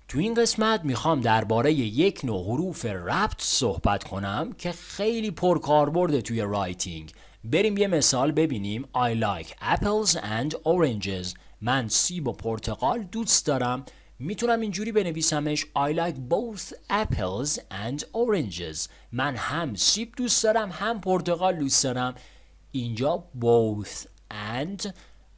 تو این قسمت میخوام درباره یک نوع حروف ربط صحبت کنم که خیلی پرکاربرده توی رایتینگ. بریم یه مثال ببینیم. I like apples and oranges. من سیب و پرتقال دوست دارم. میتونم اینجوری بنویسمش I like both apples and oranges. من هم سیب دوست دارم هم پرتقال دوست دارم. اینجا both and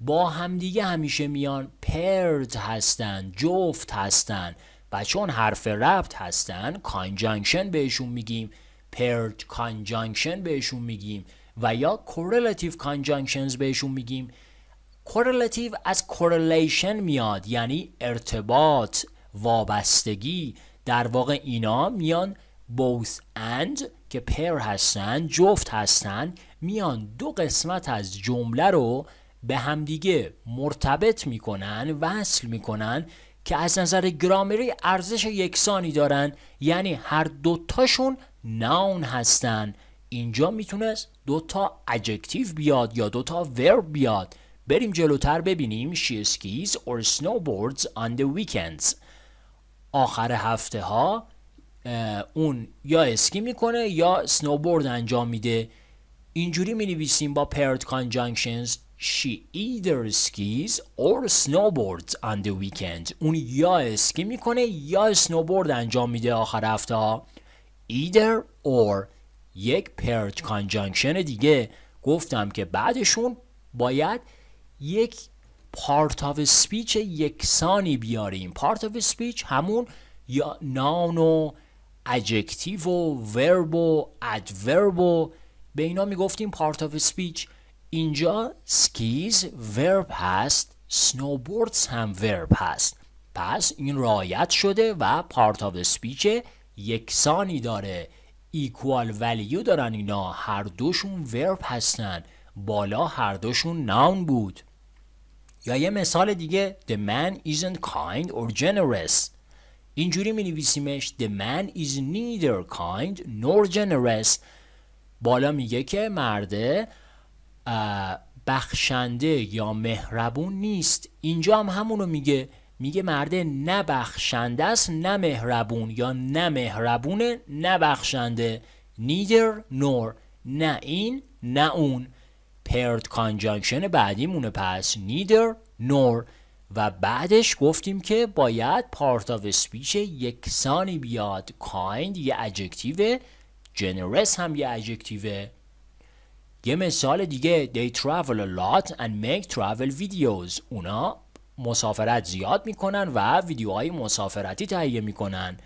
با همدیگه همیشه میان، paired هستن، جفت هستن و چون حرف ربط هستن conjunction بهشون میگیم، paired conjunction بهشون میگیم و یا correlative conjunctions بهشون میگیم. correlative از correlation میاد، یعنی ارتباط، وابستگی. در واقع اینا میان both and که pair هستن، جفت هستن، میان دو قسمت از جمله رو به همدیگه مرتبط میکنن، وصل میکنن که از نظر گرامری ارزش یکسانی دارن، یعنی هر دوتاشون noun هستن. اینجا میتونست دوتا adjective بیاد یا دوتا verb بیاد. بریم جلوتر ببینیم. She skis or snowboards on the weekends. آخر هفته ها اون یا اسکی میکنه یا سنوبورد انجام میده. اینجوری مینویسیم با paired conjunctions. She either skis or snowboards on the weekend. اون یا اسکی میکنه یا سنوبورد انجام میده آخر هفته ها. Either or یک paired conjunction دیگه. گفتم که بعدشون باید یک part of speech یکسانی بیاریم. part of speech همون یا noun و adjective و verb و adverb و به اینا میگفتیم part of speech. اینجا skis verb هست، snowboards هم verb هست. پس این رعایت شده و part of speech یکسانی داره. equal value دارن اینا، هر دوشون verb هستن، بالا هر دوشون noun بود. یا یه مثال دیگه. The man isn't kind or generous. اینجوری می نویسیمش. The man is neither kind nor generous. بالا میگه که مرده بخشنده یا مهربون نیست. اینجا هم همونو میگه. میگه مرده نه بخشنده است نه مهربون، یا نه مهربونه نه بخشنده. neither nor، نه این نه اون. paired conjunction بعدیمونه پس neither nor و بعدش گفتیم که باید part of speech یکسانی بیاد. kind یه adjective، generous هم یه adjective. یه مثال دیگه. They travel a lot and make travel videos. اونا مسافرت زیاد میکنن و ویدیوهای مسافرتی تهیه میکنن.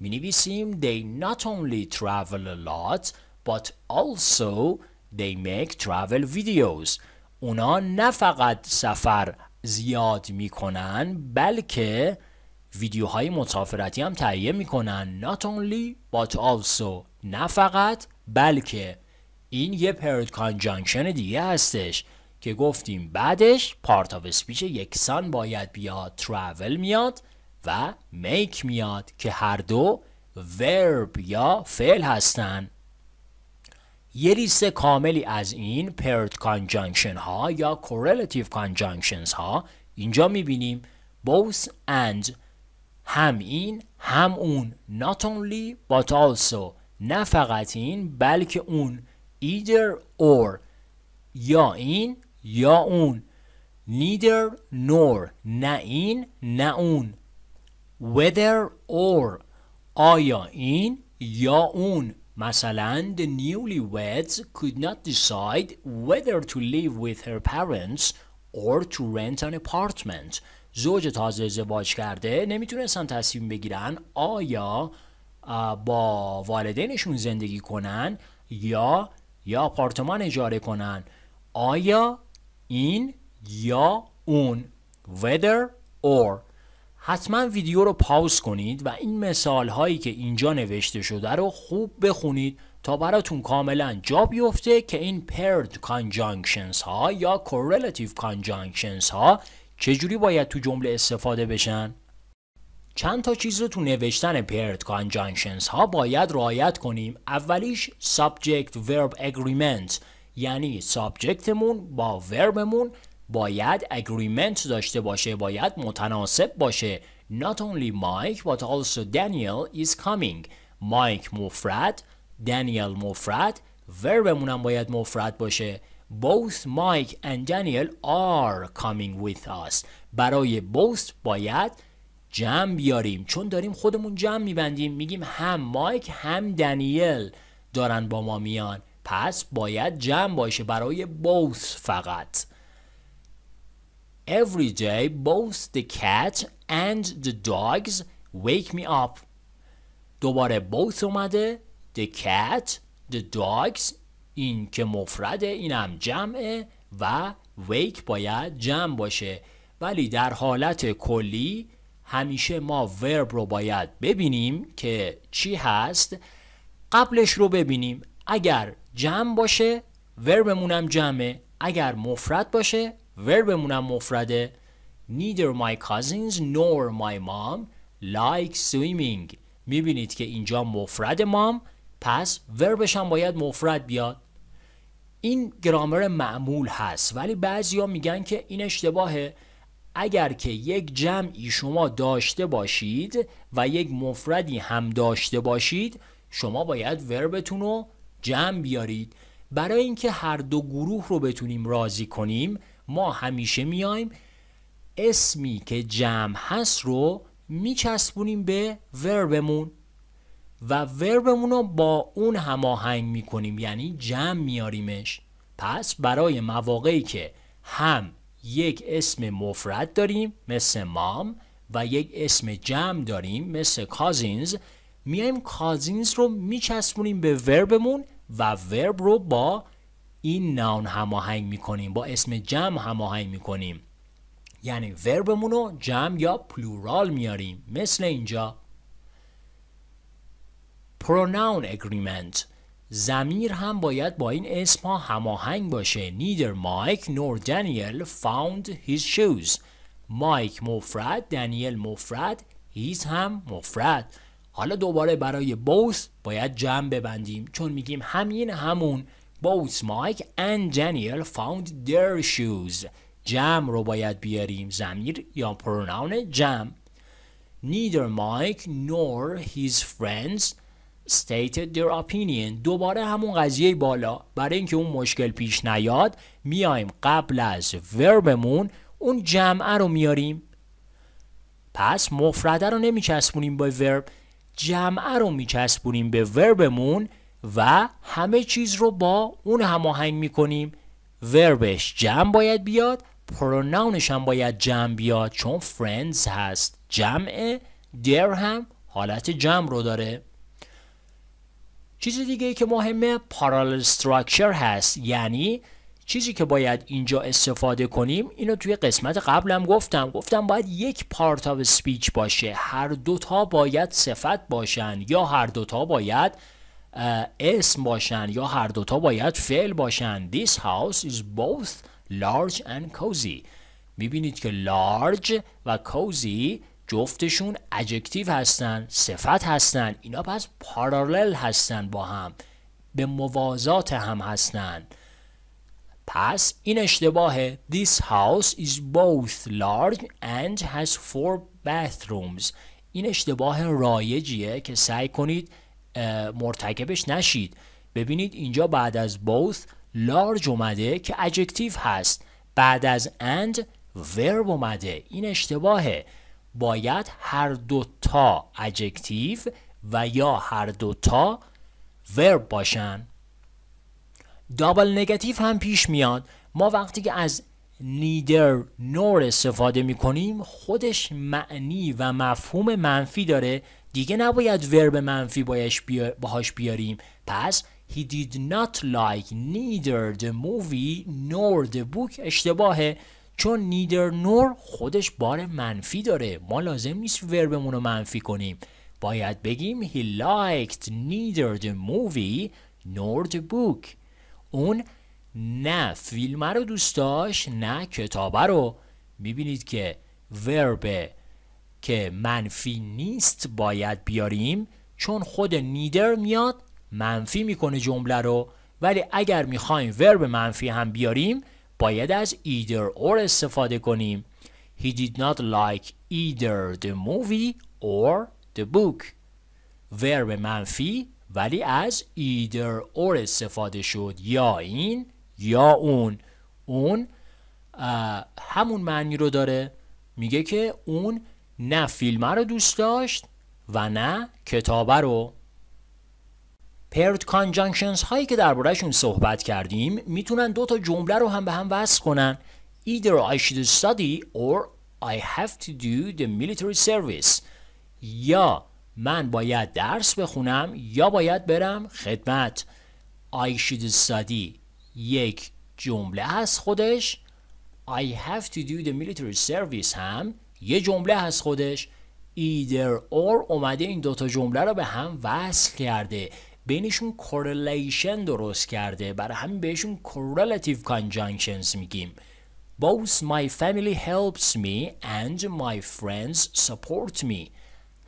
می نویسیم They not only travel a lot but also they make travel videos. اونا نه فقط سفر زیاد میکنن بلکه ویدیوهای مسافرتی هم تهیه میکنن. Not only but also، نه فقط بلکه. این یه paired conjunction دیگه هستش که گفتیم بعدش part of speech یکسان باید بیاد. travel میاد و make میاد که هر دو verb یا فعل هستن. یه لیست کاملی از این paired conjunction ها یا correlative conjunctions ها اینجا میبینیم. both and، هم این هم اون. not only but also، نه فقط این بلکه اون. either or، یا این یا اون. neither nor، نه این نه اون. whether or، آیا این یا اون. مثلا the newlyweds could not decide whether to live with her parents or to rent an apartment. زوج تازه ازدواج کرده نمیتونستن تصمیم بگیرن آیا با والدینشون زندگی کنن یا آپارتمان اجاره کنن. آیا این یا اون. whether or. حتما ویدیو رو پاوز کنید و این مثال هایی که اینجا نوشته شده رو خوب بخونید تا براتون کاملا جا بیفته که این paired conjunctions ها یا correlative conjunctions ها چجوری باید تو جمله استفاده بشن. چند تا چیز رو تو نوشتن paired conjunctions ها باید رعایت کنیم. اولیش subject verb agreement، یعنی سابجکتمون با وربمون باید agreement داشته باشه، باید متناسب باشه. Not only Mike but also Daniel is coming. مایک مفرد، دانیل مفرد، وربمون هم باید مفرد باشه. Both Mike and Daniel are coming with us. برای both باید جمع بیاریم، چون داریم خودمون جمع میبندیم، میگیم هم مایک هم دانیل دارن با ما میان، پس باید جمع باشه برای both فقط. Every day both the cat and the dogs wake me up. دوباره both اومده، the cat، the dogs، این که مفرده اینم جمعه و wake باید جمع باشه. ولی در حالت کلی همیشه ما ورب رو باید ببینیم که چی هست، قبلش رو ببینیم. اگر جمع باشه وربمونم جمعه، اگر مفرد باشه وربمونم مفرده. Neither my cousins nor my mom like swimming. میبینید که اینجا مفرد مام، پس وربش هم باید مفرد بیاد. این گرامر معمول هست، ولی بعضیا میگن که این اشتباهه. اگر که یک جمعی شما داشته باشید و یک مفردی هم داشته باشید، شما باید وربتون رو جمع بیارید. برای اینکه هر دو گروه رو بتونیم راضی کنیم، ما همیشه میایم اسمی که جمع هست رو میچسبونیم به وربمون و وربمون رو با اون هماهنگ میکنیم، یعنی جمع میاریمش. پس برای مواقعی که هم یک اسم مفرد داریم مثل مام و یک اسم جمع داریم مثل cousins، میایم cousins رو میچسبونیم به وربمون و ورب رو با این ناون هماهنگ میکنیم، با اسم جمع هماهنگ میکنیم، یعنی وربمون رو جمع یا پلورال میاریم مثل اینجا. pronoun agreement، ضمیر هم باید با این اسم ها هماهنگ باشه. Neither Mike nor Daniel found his shoes. مایک مفرد، دانیل مفرد، his هم مفرد. حالا دوباره برای both باید جمع ببندیم، چون میگیم همون both Mike and Daniel found their shoes. جمع رو باید بیاریم، ضمیر یا پروناون جمع. Neither Mike nor his friends stated their opinion. دوباره همون قضیه بالا، برای اینکه اون مشکل پیش نیاد میایم قبل از وربمون اون جمعه رو میاریم. پس مفرده رو نمیچسبونیم به ورب، جمعه رو میچسبونیم به وربمون و همه چیز رو با اون هماهنگ میکنیم. وربش جمع باید بیاد، پروناونش هم باید جمع بیاد، چون friends هست جمعه، their هم حالت جمع رو داره. چیز دیگه ای که مهمه parallel structure هست، یعنی چیزی که باید اینجا استفاده کنیم، اینو توی قسمت قبلم گفتم باید یک part of speech باشه، هر دوتا باید صفت باشن، یا هر دوتا باید اسم باشن، یا هر دوتا باید فعل باشن. This house is both large and cozy. میبینید که large و cozy جفتشون adjective هستن، صفت هستن، اینا پس parallel هستن، با هم به موازات هم هستن. پس این اشتباهه. This house is both large and has 4 bathrooms. این اشتباه رایجیه که سعی کنید مرتکبش نشید. ببینید اینجا بعد از both large اومده که adjective هست، بعد از and verb اومده، این اشتباهه. باید هر دوتا adjective و یا هر دوتا verb باشن. دابل نگاتیو هم پیش میاد. ما وقتی که از neither nor استفاده میکنیم خودش معنی و مفهوم منفی داره، دیگه نباید ورب منفی باهاش بیاریم. پس he did not like neither the movie nor the book اشتباهه، چون neither nor خودش بار منفی داره، ما لازم نیست وربمون رو منفی کنیم، باید بگیم he liked neither the movie nor the book. اون نه فیلم رو دوست داشت نه کتابه رو. میبینید که ورب که منفی نیست باید بیاریم، چون خود نیدر میاد منفی میکنه جمله رو، ولی اگر میخوایم ورب منفی هم بیاریم باید از either or استفاده کنیم. He did not like either the movie or the book. ورب منفی ولی از either or استفاده شد، یا این یا اون. اون همون معنی رو داره، میگه که اون نه فیلم رو دوست داشت و نه کتابه رو. paired conjunctions هایی که درباره‌شون صحبت کردیم میتونن دو تا جمله رو هم به هم وصل کنن. Either I should study or I have to do the military service. یا من باید درس بخونم یا باید برم خدمت. I should study یک جمله هست خودش، I have to do the military service هم یه جمله هست خودش. either or اومده این دوتا جمله رو به هم وصل کرده، بینشون correlation درست کرده، برای همین بهشون correlative conjunctions میگیم. Both my family helps me and my friends support me.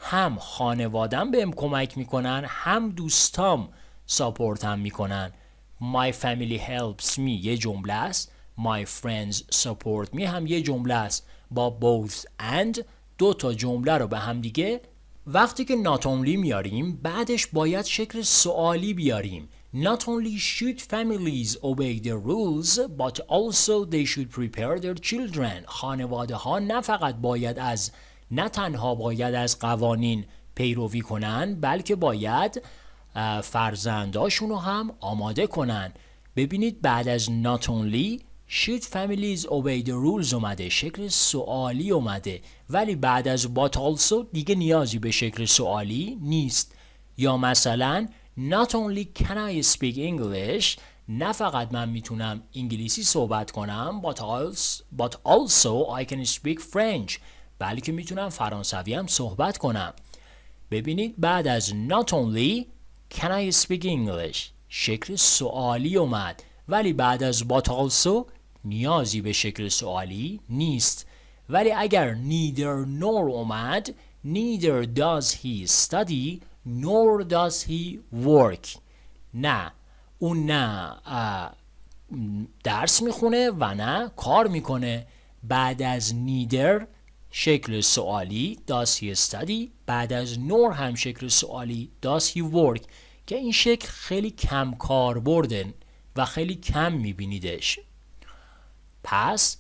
هم خانوادم بهم کمک میکنن هم دوستام ساپورتم میکنن. My family helps me یه جمله است، my friends support me هم یه جمله است. با both and دو تا جمله رو به هم دیگه وقتی که not only میاریم بعدش باید شکل سوالی بیاریم. Not only should families obey the rules but also they should prepare their children. خانواده ها نه تنها باید از قوانین پیروی کنن بلکه باید فرزنداشون رو هم آماده کنن. ببینید بعد از not only should families obey the rules اومده، شکل سوالی اومده، ولی بعد از but also دیگه نیازی به شکل سوالی نیست. یا مثلا not only can I speak English، نه فقط من میتونم انگلیسی صحبت کنم but also I can speak French، بلکه میتونم فرانسوی هم صحبت کنم. ببینید بعد از not only can I speak English شکل سوالی اومد، ولی بعد از but also نیازی به شکل سوالی نیست. ولی اگر neither nor اومد، neither does he study nor does he work. نه اون نه درس میخونه و نه کار میکنه. بعد از neither شکل سوالی does he study، بعد از nor هم شکل سوالی does he work، که این شکل خیلی کم کاربرده و خیلی کم میبینیدش. پس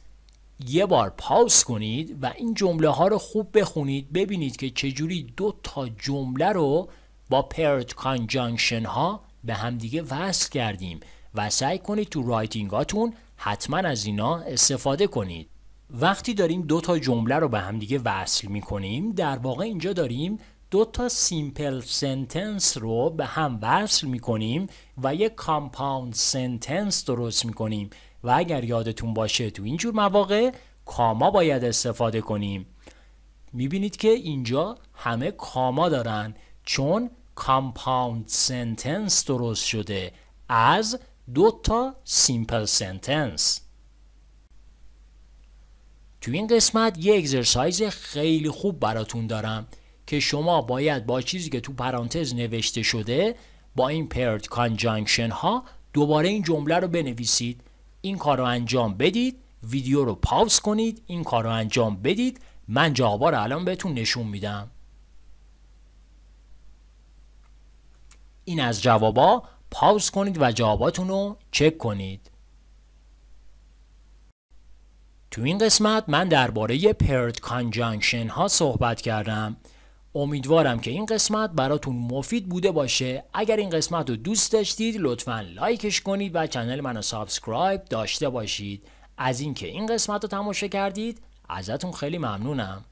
یه بار پاوز کنید و این جمله ها رو خوب بخونید، ببینید که چجوری دو تا جمله رو با paired conjunction ها به همدیگه وصل کردیم و سعی کنید تو رایتینگ هاتون حتما از اینا استفاده کنید. وقتی داریم دو تا جمله رو به همدیگه وصل میکنیم، در واقع اینجا داریم دو تا سیمپل سنتنس رو به هم وصل میکنیم و یک کامپاوند سنتنس درست میکنیم و اگر یادتون باشه تو اینجور مواقع کاما باید استفاده کنیم. میبینید که اینجا همه کاما دارن چون کامپاوند سنتنس درست شده از دو تا سیمپل سنتنس. تو این قسمت یه اگزرسایز خیلی خوب براتون دارم که شما باید با چیزی که تو پرانتز نوشته شده با این paired conjunction ها دوباره این جمله رو بنویسید. این کار رو انجام بدید، ویدیو رو پاوز کنید، این کار رو انجام بدید. من جوابا رو الان بهتون نشون میدم. این از جوابا، پاوز کنید و جواباتون رو چک کنید. تو این قسمت من درباره paired conjunction ها صحبت کردم. امیدوارم که این قسمت براتون مفید بوده باشه. اگر این قسمت رو دوست داشتید لطفاً لایکش کنید و کانال منو سابسکرایب داشته باشید. از اینکه این قسمت رو تماشا کردید ازتون خیلی ممنونم.